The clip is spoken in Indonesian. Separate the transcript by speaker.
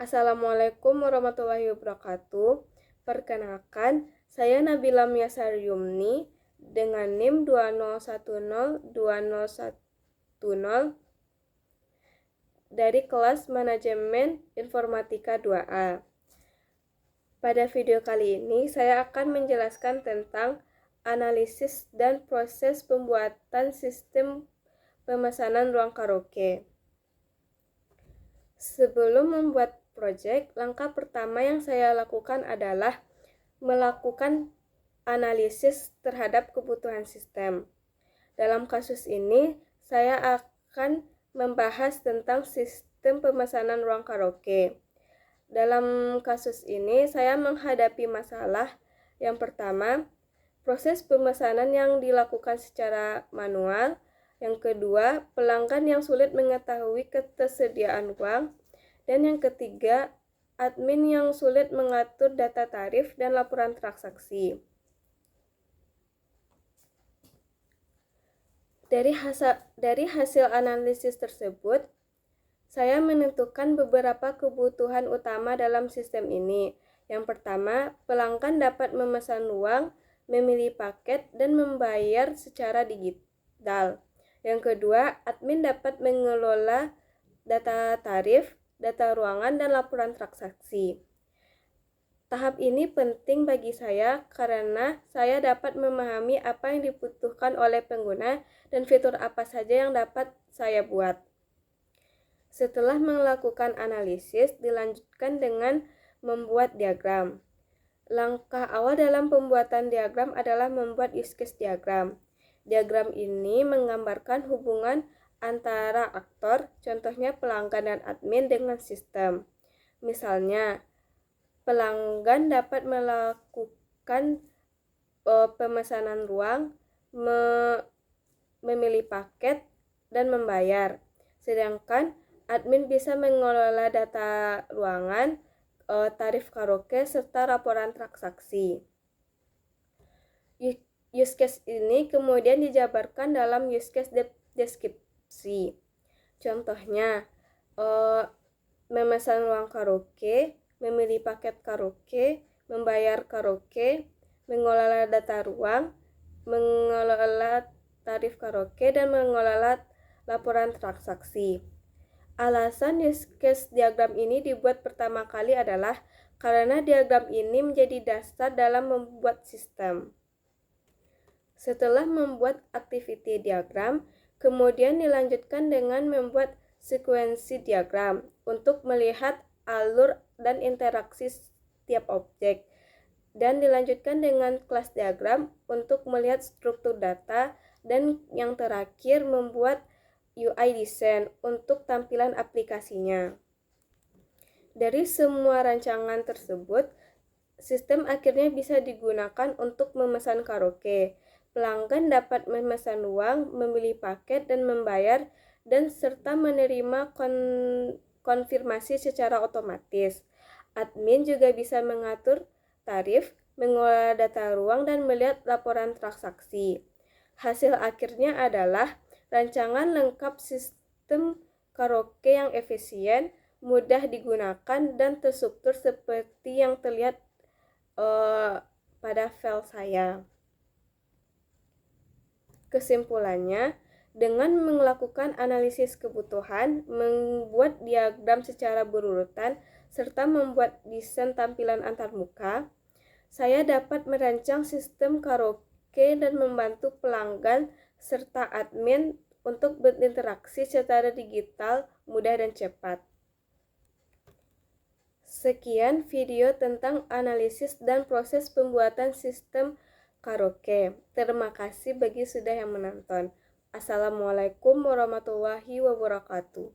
Speaker 1: Assalamualaikum warahmatullahi wabarakatuh. Perkenalkan, saya Nabila Miasaryumni dengan NIM 20102010 dari kelas Manajemen Informatika 2A. Pada video kali ini, saya akan menjelaskan tentang analisis dan proses pembuatan sistem pemesanan ruang karaoke. Sebelum membuat proyek, langkah pertama yang saya lakukan adalah melakukan analisis terhadap kebutuhan sistem. Dalam kasus ini, saya akan membahas tentang sistem pemesanan ruang karaoke. Dalam kasus ini, saya menghadapi masalah yang pertama, proses pemesanan yang dilakukan secara manual. Yang kedua, pelanggan yang sulit mengetahui ketersediaan ruang. Dan yang ketiga, admin yang sulit mengatur data tarif dan laporan transaksi. Dari hasil analisis tersebut, saya menentukan beberapa kebutuhan utama dalam sistem ini. Yang pertama, pelanggan dapat memesan ruang, memilih paket, dan membayar secara digital. Yang kedua, admin dapat mengelola data tarif, data ruangan, dan laporan transaksi. Tahap ini penting bagi saya karena saya dapat memahami apa yang dibutuhkan oleh pengguna dan fitur apa saja yang dapat saya buat. Setelah melakukan analisis, dilanjutkan dengan membuat diagram. Langkah awal dalam pembuatan diagram adalah membuat use case diagram. Diagram ini menggambarkan hubungan antara aktor, contohnya pelanggan dan admin dengan sistem. Misalnya, pelanggan dapat melakukan pemesanan ruang, memilih paket, dan membayar. Sedangkan admin bisa mengelola data ruangan, tarif karaoke, serta laporan transaksi. Use case ini kemudian dijabarkan dalam use case deskripsi. Contohnya, memesan ruang karaoke, memilih paket karaoke, membayar karaoke, mengelola data ruang, mengelola tarif karaoke, dan mengelola laporan transaksi. Alasan use case diagram ini dibuat pertama kali adalah karena diagram ini menjadi dasar dalam membuat sistem. Setelah membuat activity diagram, kemudian dilanjutkan dengan membuat sekuensi diagram untuk melihat alur dan interaksi setiap objek. Dan dilanjutkan dengan kelas diagram untuk melihat struktur data, dan yang terakhir membuat UI design untuk tampilan aplikasinya. Dari semua rancangan tersebut, sistem akhirnya bisa digunakan untuk memesan karaoke. Pelanggan dapat memesan ruang, memilih paket, dan membayar, dan serta menerima konfirmasi secara otomatis. Admin juga bisa mengatur tarif, mengelola data ruang, dan melihat laporan transaksi. Hasil akhirnya adalah rancangan lengkap sistem karaoke yang efisien, mudah digunakan, dan terstruktur seperti yang terlihat pada file saya. Kesimpulannya, dengan melakukan analisis kebutuhan, membuat diagram secara berurutan, serta membuat desain tampilan antarmuka, saya dapat merancang sistem karaoke dan membantu pelanggan serta admin untuk berinteraksi secara digital, mudah, dan cepat. Sekian video tentang analisis dan proses pembuatan sistem karaoke. Terima kasih bagi sudah yang menonton. Assalamualaikum warahmatullahi wabarakatuh.